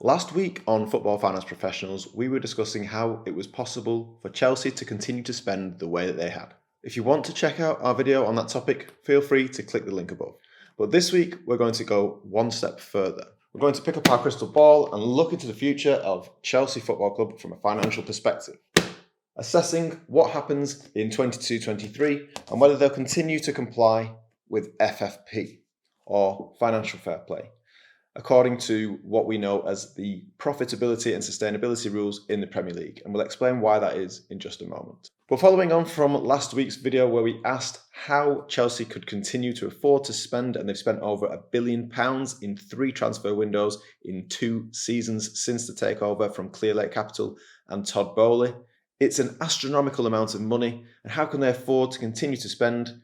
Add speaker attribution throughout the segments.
Speaker 1: Last week on Football Finance Professionals, we were discussing how it was possible for Chelsea to continue to spend the way that they had. If you want to check out our video on that topic, feel free to click the link above. But this week, we're going to go one step further. We're going to pick up our crystal ball and look into the future of Chelsea Football Club from a financial perspective, assessing what happens in 22-23 and whether they'll continue to comply with FFP, or financial fair play, according to what we know as the profitability and sustainability rules in the Premier League, and we'll explain why that is in just a moment. But following on from last week's video where we asked how Chelsea could continue to afford to spend, and they've spent over £1 billion in 3 transfer windows in 2 seasons since the takeover from Clearlake Capital and Todd Boehly. It's an astronomical amount of money, and how can they afford to continue to spend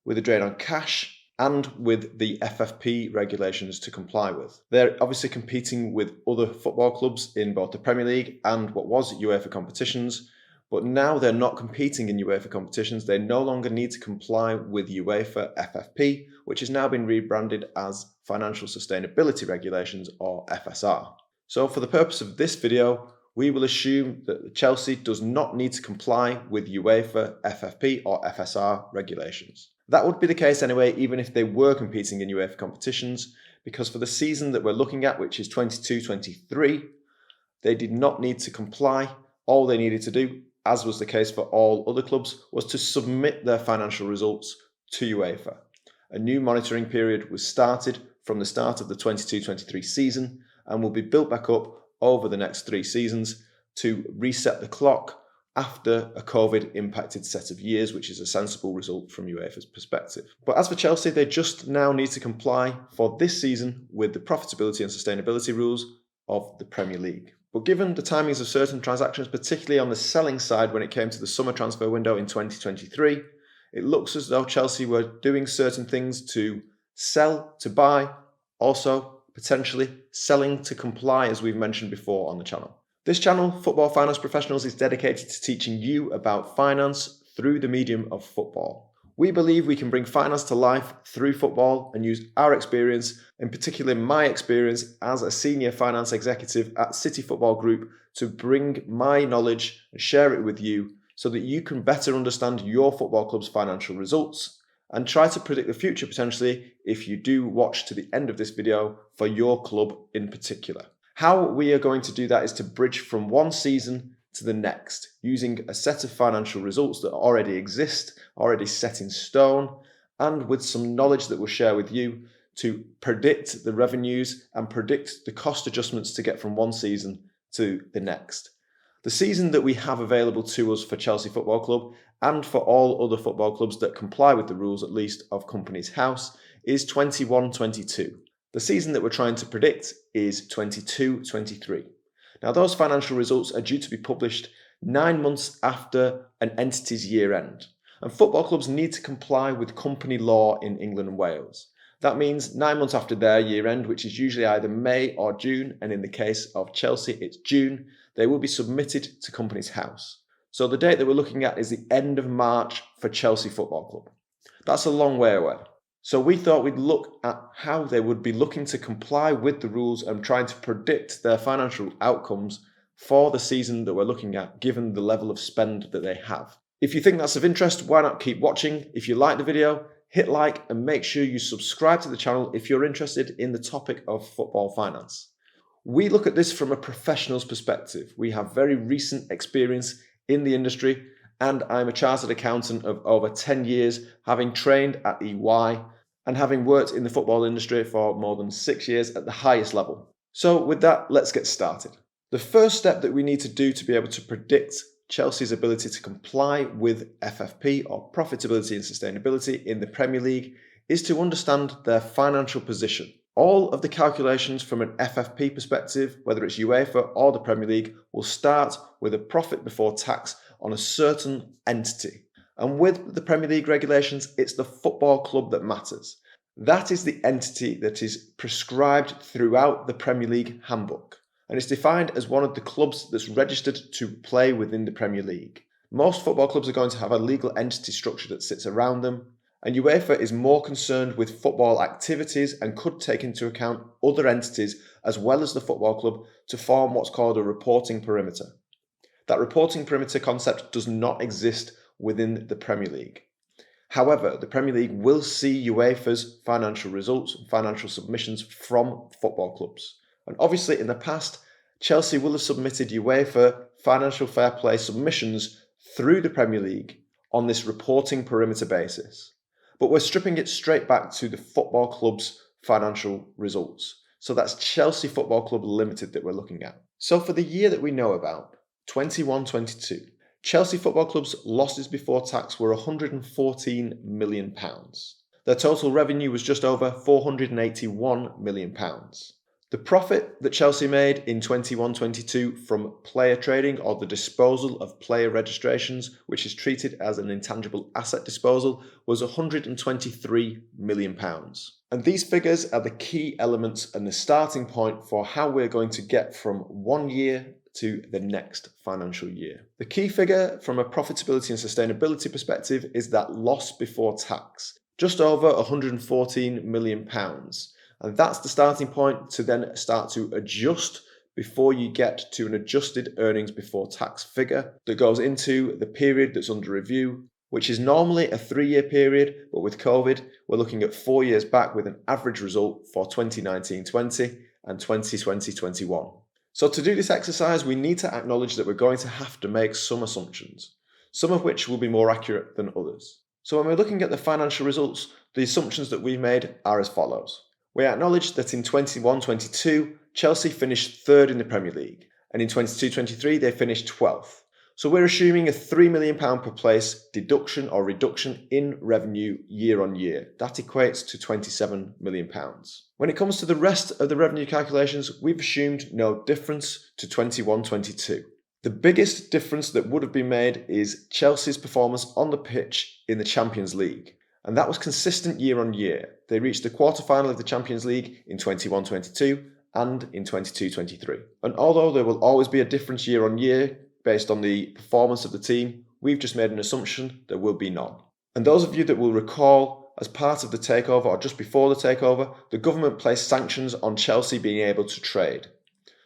Speaker 1: with a drain on cash and with the FFP regulations to comply with? They're obviously competing with other football clubs in both the Premier League and what was UEFA competitions, but now they're not competing in UEFA competitions. They no longer need to comply with UEFA FFP, which has now been rebranded as Financial Sustainability Regulations, or FSR. So for the purpose of this video, we will assume that Chelsea does not need to comply with UEFA FFP or FSR regulations. That would be the case anyway, even if they were competing in UEFA competitions, because for the season that we're looking at, which is 22-23, they did not need to comply. All they needed to do, as was the case for all other clubs, was to submit their financial results to UEFA. A new monitoring period was started from the start of the 22-23 season and will be built back up over the next 3 seasons to reset the clock after a COVID-impacted set of years, which is a sensible result from UEFA's perspective. But as for Chelsea, they just now need to comply for this season with the profitability and sustainability rules of the Premier League. But given the timings of certain transactions, particularly on the selling side when it came to the summer transfer window in 2023, it looks as though Chelsea were doing certain things to sell, to buy, also potentially selling to comply, as we've mentioned before on the channel. This channel, Football Finance Professionals, is dedicated to teaching you about finance through the medium of football. We believe we can bring finance to life through football and use our experience, in particular my experience as a senior finance executive at City Football Group, to bring my knowledge and share it with you so that you can better understand your football club's financial results and try to predict the future potentially if you do watch to the end of this video for your club in particular. How we are going to do that is to bridge from one season to the next, using a set of financial results that already exist, already set in stone, and with some knowledge that we'll share with you to predict the revenues and predict the cost adjustments to get from one season to the next. The season that we have available to us for Chelsea Football Club, and for all other football clubs that comply with the rules at least of Companies House, is 21-22. The season that we're trying to predict is 22-23. Now, those financial results are due to be published 9 months after an entity's year end. And football clubs need to comply with company law in England and Wales. That means 9 months after their year end, which is usually either May or June, and in the case of Chelsea, it's June, they will be submitted to Companies House. So the date that we're looking at is the end of March for Chelsea Football Club. That's a long way away. So we thought we'd look at how they would be looking to comply with the rules and trying to predict their financial outcomes for the season that we're looking at, given the level of spend that they have. If you think that's of interest, why not keep watching? If you like the video, hit like and make sure you subscribe to the channel if you're interested in the topic of football finance. We look at this from a professional's perspective. We have very recent experience in the industry, and I'm a chartered accountant of over 10 years, having trained at EY and having worked in the football industry for more than 6 years at the highest level. So with that, let's get started. The first step that we need to do to be able to predict Chelsea's ability to comply with FFP, or profitability and sustainability, in the Premier League is to understand their financial position. All of the calculations from an FFP perspective, whether it's UEFA or the Premier League, will start with a profit before tax on a certain entity. And with the Premier League regulations, it's the football club that matters. That is the entity that is prescribed throughout the Premier League handbook, and it's defined as one of the clubs that's registered to play within the Premier League. Most football clubs are going to have a legal entity structure that sits around them, and UEFA is more concerned with football activities and could take into account other entities as well as the football club, to form what's called a reporting perimeter. That reporting perimeter concept does not exist within the Premier League. However, the Premier League will see UEFA's financial results and financial submissions from football clubs. And obviously in the past, Chelsea will have submitted UEFA financial fair play submissions through the Premier League on this reporting perimeter basis. But we're stripping it straight back to the football club's financial results. So that's Chelsea Football Club Limited that we're looking at. So for the year that we know about, 21-22, Chelsea Football Club's losses before tax were £114 million. Their total revenue was just over £481 million. The profit that Chelsea made in 21-22 from player trading, or the disposal of player registrations, which is treated as an intangible asset disposal, was £123 million. And these figures are the key elements and the starting point for how we're going to get from one year to the next financial year. The key figure from a profitability and sustainability perspective is that loss before tax, just over £114 million. And that's the starting point to then start to adjust before you get to an adjusted earnings before tax figure that goes into the period that's under review, which is normally a 3-year period, but with COVID, we're looking at 4 years back with an average result for 2019-20 and 2020-21. So to do this exercise, we need to acknowledge that we're going to have to make some assumptions, some of which will be more accurate than others. So when we're looking at the financial results, the assumptions that we've made are as follows. We acknowledge that in 21-22, Chelsea finished third in the Premier League, and in 22-23 they finished 12th. So we're assuming a £3 million per place deduction or reduction in revenue year on year. That equates to £27 million. When it comes to the rest of the revenue calculations, we've assumed no difference to 21-22. The biggest difference that would have been made is Chelsea's performance on the pitch in the Champions League. And that was consistent year on year. They reached the quarter-final of the Champions League in 21-22 and in 22-23. And although there will always be a difference year on year based on the performance of the team, we've just made an assumption there will be none. And those of you that will recall, as part of the takeover or just before the takeover, the government placed sanctions on Chelsea being able to trade.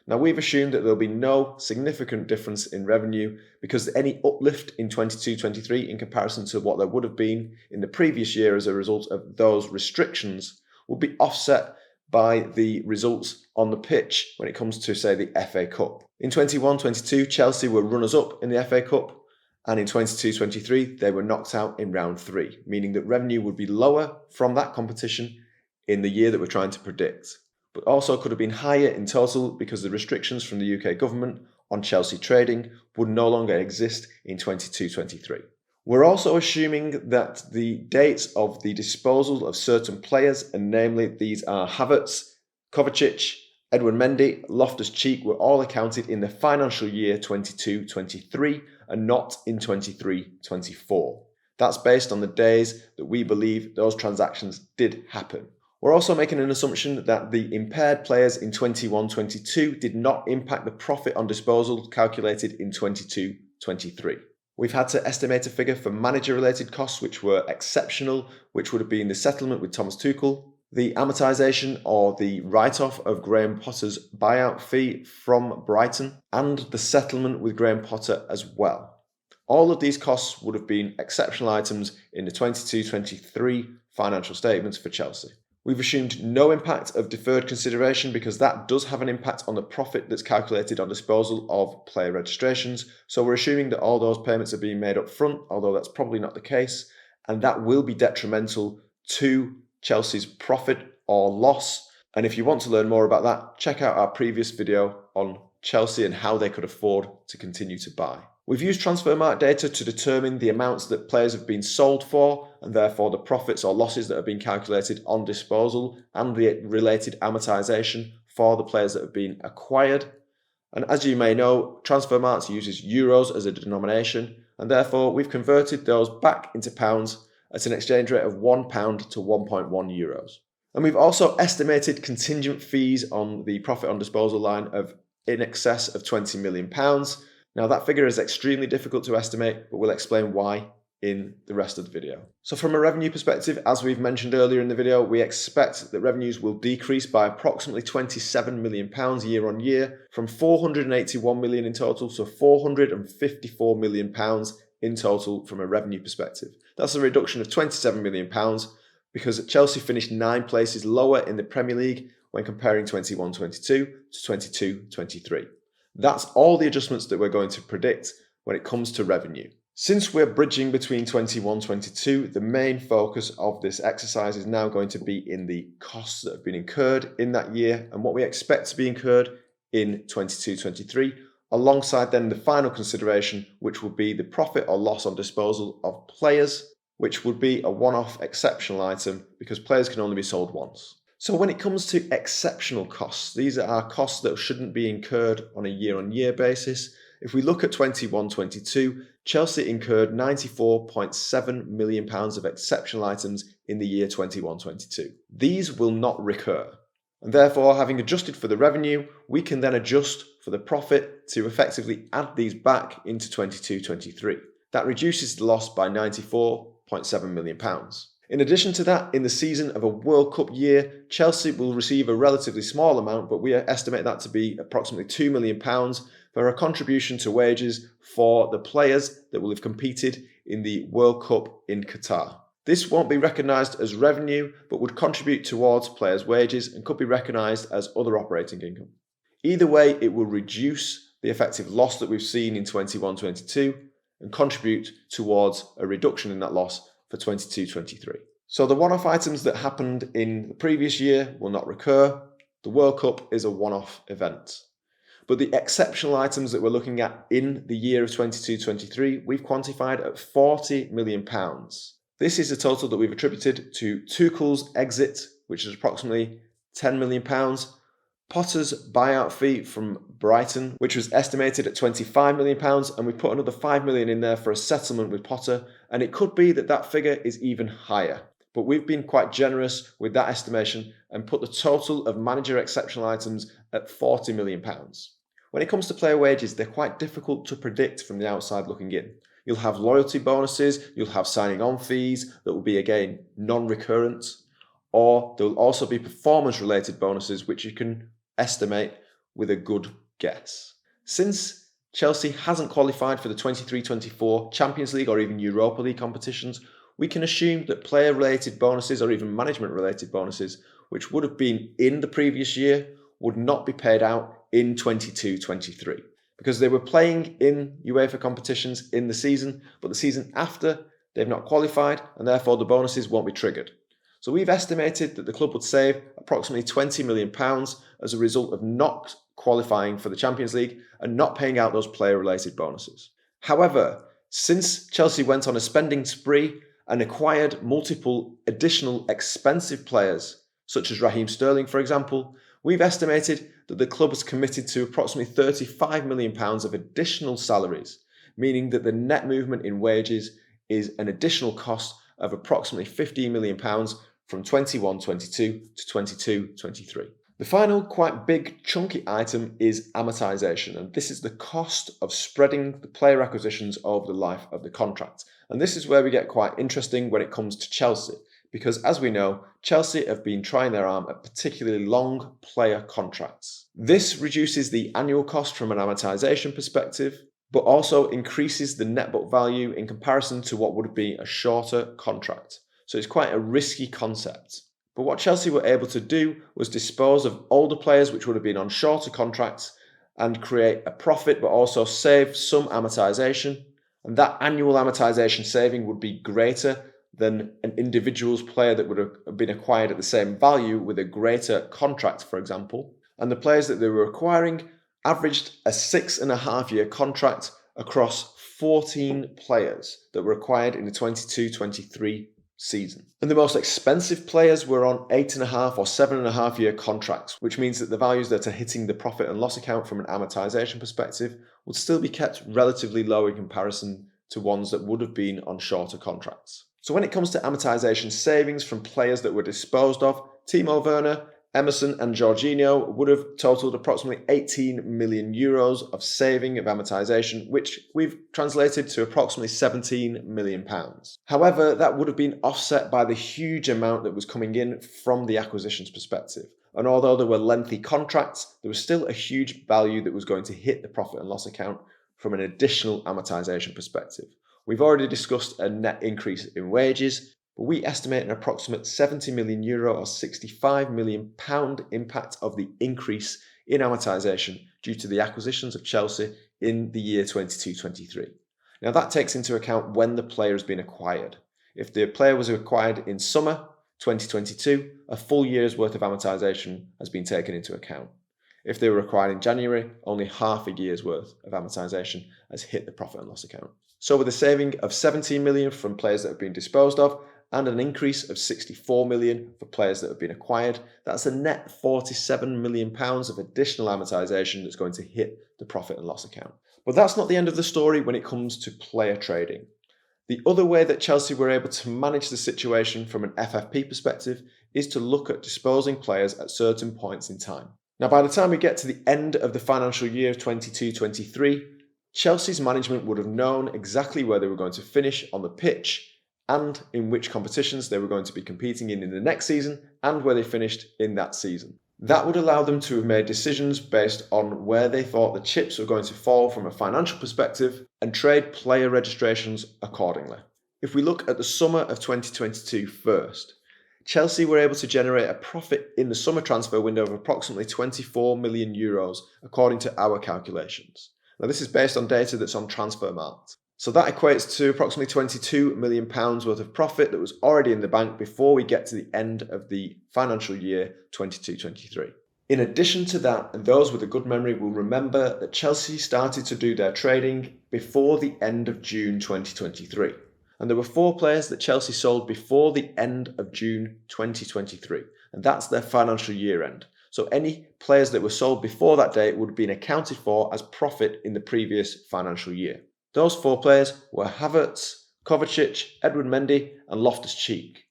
Speaker 1: Now we've assumed that there'll be no significant difference in revenue because any uplift in 22-23 in comparison to what there would have been in the previous year as a result of those restrictions will be offset by the results on the pitch when it comes to, say, the FA Cup. In 21-22, Chelsea were runners-up in the FA Cup, and in 22-23, they were knocked out in round 3, meaning that revenue would be lower from that competition in the year that we're trying to predict, but also could have been higher in total because the restrictions from the UK government on Chelsea trading would no longer exist in 22-23. We're also assuming that the dates of the disposal of certain players, and namely these are Havertz, Kovacic, Edwin Mendy, Loftus-Cheek, were all accounted in the financial year 22-23 and not in 23-24. That's based on the days that we believe those transactions did happen. We're also making an assumption that the impaired players in 21-22 did not impact the profit on disposal calculated in 22-23. We've had to estimate a figure for manager-related costs which were exceptional, which would have been the settlement with Thomas Tuchel, the amortisation or the write-off of Graham Potter's buyout fee from Brighton, and the settlement with Graham Potter as well. All of these costs would have been exceptional items in the 22-23 financial statements for Chelsea. We've assumed no impact of deferred consideration because that does have an impact on the profit that's calculated on disposal of player registrations. So we're assuming that all those payments are being made up front, although that's probably not the case, and that will be detrimental to Chelsea's profit or loss. And if you want to learn more about that, check out our previous video on Chelsea and how they could afford to continue to buy. We've used Transfermarkt data to determine the amounts that players have been sold for, and therefore the profits or losses that have been calculated on disposal and the related amortisation for the players that have been acquired. And as you may know, Transfermarkt uses euros as a denomination, and therefore we've converted those back into pounds at an exchange rate of £1 to 1.1 euros. And we've also estimated contingent fees on the profit on disposal line of in excess of £20 million. Now that figure is extremely difficult to estimate, but we'll explain why in the rest of the video. So from a revenue perspective, as we've mentioned earlier in the video, we expect that revenues will decrease by approximately £27 million year on year, from £481 million in total to £454 million in total from a revenue perspective. That's a reduction of £27 million because Chelsea finished 9 places lower in the Premier League when comparing 21-22 to 22-23. That's all the adjustments that we're going to predict when it comes to revenue. Since we're bridging between 21-22, the main focus of this exercise is now going to be in the costs that have been incurred in that year and what we expect to be incurred in 22-23, alongside then the final consideration, which will be the profit or loss on disposal of players, which would be a one-off exceptional item because players can only be sold once. So when it comes to exceptional costs, these are costs that shouldn't be incurred on a year-on-year basis. If we look at 21-22, Chelsea incurred £94.7 million of exceptional items in the year 21-22. These will not recur. And therefore, having adjusted for the revenue, we can then adjust for the profit to effectively add these back into 22-23. That reduces the loss by £94.7 million. In addition to that, in the season of a World Cup year, Chelsea will receive a relatively small amount, but we estimate that to be approximately £2 million for a contribution to wages for the players that will have competed in the World Cup in Qatar. This won't be recognised as revenue, but would contribute towards players' wages and could be recognised as other operating income. Either way, it will reduce the effective loss that we've seen in 21-22 and contribute towards a reduction in that loss for 22-23. So the one-off items that happened in the previous year will not recur. The World Cup is a one-off event. But the exceptional items that we're looking at in the year of 22-23, we've quantified at £40 million. This is the total that we've attributed to Tuchel's exit, which is approximately £10 million, Potter's buyout fee from Brighton, which was estimated at £25 million, and we put another £5 million in there for a settlement with Potter, and it could be that that figure is even higher. But we've been quite generous with that estimation and put the total of manager exceptional items at £40 million. When it comes to player wages, they're quite difficult to predict from the outside looking in. You'll have loyalty bonuses, you'll have signing on fees that will be again non-recurrent, or there will also be performance related bonuses which you can estimate with a good guess. Since Chelsea hasn't qualified for the 23-24 Champions League or even Europa League competitions, we can assume that player related bonuses or even management related bonuses, which would have been in the previous year, would not be paid out in 22-23 because they were playing in UEFA competitions in the season, but the season after they've not qualified and therefore the bonuses won't be triggered. So we've estimated that the club would save approximately £20 million as a result of not qualifying for the Champions League and not paying out those player related bonuses. However, since Chelsea went on a spending spree and acquired multiple additional expensive players, such as Raheem Sterling, for example, we've estimated that the club has committed to approximately £35 million of additional salaries, meaning that the net movement in wages is an additional cost of approximately £15 million from 21-22 to 22-23. The final quite big chunky item is amortization, and this is the cost of spreading the player acquisitions over the life of the contract. And this is where we get quite interesting when it comes to Chelsea, because as we know, Chelsea have been trying their arm at particularly long player contracts. This reduces the annual cost from an amortization perspective, but also increases the net book value in comparison to what would be a shorter contract. So it's quite a risky concept. But what Chelsea were able to do was dispose of older players which would have been on shorter contracts and create a profit, but also save some amortization. And that annual amortization saving would be greater than an individual's player that would have been acquired at the same value with a greater contract, for example. And the players that they were acquiring averaged a 6.5-year contract across 14 players that were acquired in the 22-23 season. And the most expensive players were on 8.5 or 7.5-year contracts, which means that the values that are hitting the profit and loss account from an amortization perspective would still be kept relatively low in comparison to ones that would have been on shorter contracts. So when it comes to amortization savings from players that were disposed of, Timo Werner Emerson and Jorginho would have totaled approximately 18 million euros of saving of amortization, which we've translated to approximately 17 million pounds. However, that would have been offset by the huge amount that was coming in from the acquisitions perspective. And although there were lengthy contracts, there was still a huge value that was going to hit the profit and loss account from an additional amortization perspective. We've already discussed a net increase in wages, but we estimate an approximate 70 million euro or 65 million pound impact of the increase in amortization due to the acquisitions of Chelsea in the year 22-23. Now that takes into account when the player has been acquired. If the player was acquired in summer 2022, a full year's worth of amortization has been taken into account. If they were acquired in January, only half a year's worth of amortization has hit the profit and loss account. So with a saving of 17 million from players that have been disposed of and an increase of 64 million for players that have been acquired, that's a net 47 million pounds of additional amortization that's going to hit the profit and loss account. But that's not the end of the story when it comes to player trading. The other way that Chelsea were able to manage the situation from an FFP perspective is to look at disposing players at certain points in time. Now, by the time we get to the end of the financial year 22-23, Chelsea's management would have known exactly where they were going to finish on the pitch and in which competitions they were going to be competing in the next season and where they finished in that season. That would allow them to have made decisions based on where they thought the chips were going to fall from a financial perspective and trade player registrations accordingly. If we look at the summer of 2022 first, Chelsea were able to generate a profit in the summer transfer window of approximately 24 million euros according to our calculations. Now this is based on data that's on Transfermarkt. So that equates to approximately 22 million pounds worth of profit that was already in the bank before we get to the end of the financial year 22-23. In addition to that, and those with a good memory will remember that Chelsea started to do their trading before the end of June 2023. And there were 4 players that Chelsea sold before the end of June 2023. And that's their financial year end. So any players that were sold before that date would have been accounted for as profit in the previous financial year. Those 4 players were Havertz, Kovacic, Edward Mendy and Loftus-Cheek,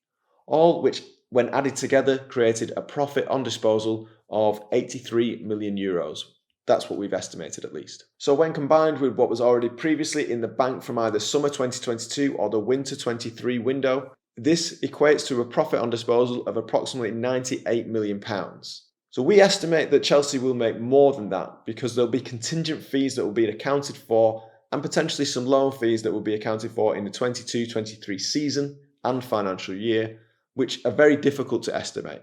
Speaker 1: all which when added together created a profit on disposal of 83 million euros. That's what we've estimated at least. So when combined with what was already previously in the bank from either summer 2022 or the winter 23 window, this equates to a profit on disposal of approximately 98 million pounds. So we estimate that Chelsea will make more than that because there'll be contingent fees that will be accounted for and potentially some loan fees that will be accounted for in the 22-23 season and financial year, which are very difficult to estimate.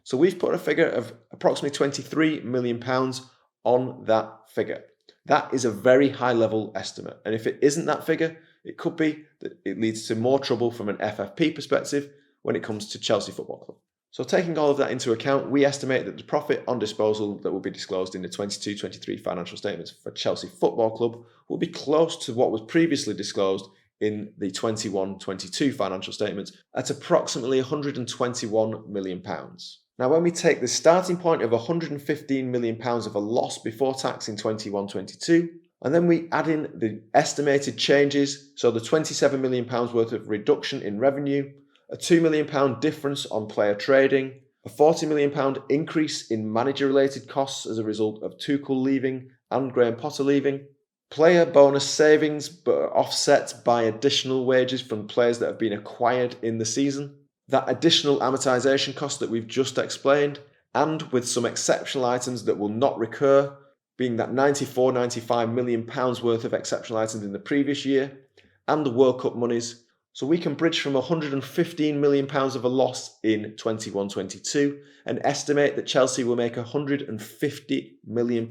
Speaker 1: So we've put a figure of approximately 23 million pounds on that figure. That is a very high level estimate. And if it isn't that figure, it could be that it leads to more trouble from an FFP perspective when it comes to Chelsea Football Club. So taking all of that into account, we estimate that the profit on disposal that will be disclosed in the 22-23 financial statements for Chelsea Football Club will be close to what was previously disclosed in the 21-22 financial statements at approximately 121 million pounds. Now, when we take the starting point of 115 million pounds of a loss before tax in 21-22, and then we add in the estimated changes, so the 27 million pounds worth of reduction in revenue, a £2 million difference on player trading, a £40 million increase in manager-related costs as a result of Tuchel leaving and Graham Potter leaving, player bonus savings but are offset by additional wages from players that have been acquired in the season, that additional amortization cost that we've just explained, and with some exceptional items that will not recur, being that £94-95 million worth of exceptional items in the previous year, and the World Cup monies. So we can bridge from £115 million of a loss in 21-22 and estimate that Chelsea will make £150 million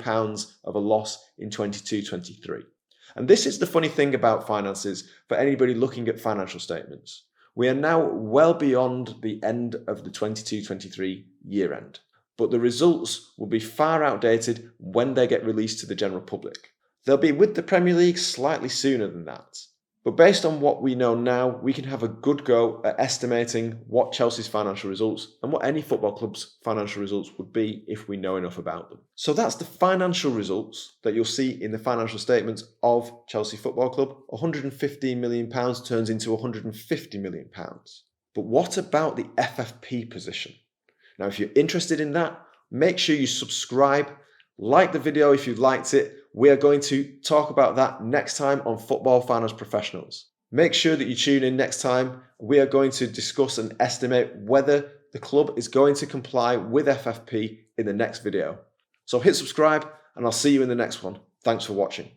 Speaker 1: of a loss in 22-23. And this is the funny thing about finances for anybody looking at financial statements. We are now well beyond the end of the 22-23 year end, but the results will be far outdated when they get released to the general public. They'll be with the Premier League slightly sooner than that. But based on what we know now, we can have a good go at estimating what Chelsea's financial results and what any football club's financial results would be if we know enough about them. So that's the financial results that you'll see in the financial statements of Chelsea Football Club. £115 million turns into £150 million. But what about the FFP position? Now, if you're interested in that, make sure you subscribe, like the video if you liked it. We are going to talk about that next time on Football Finance Professionals. Make sure that you tune in next time. We are going to discuss and estimate whether the club is going to comply with FFP in the next video. So hit subscribe and I'll see you in the next one. Thanks for watching.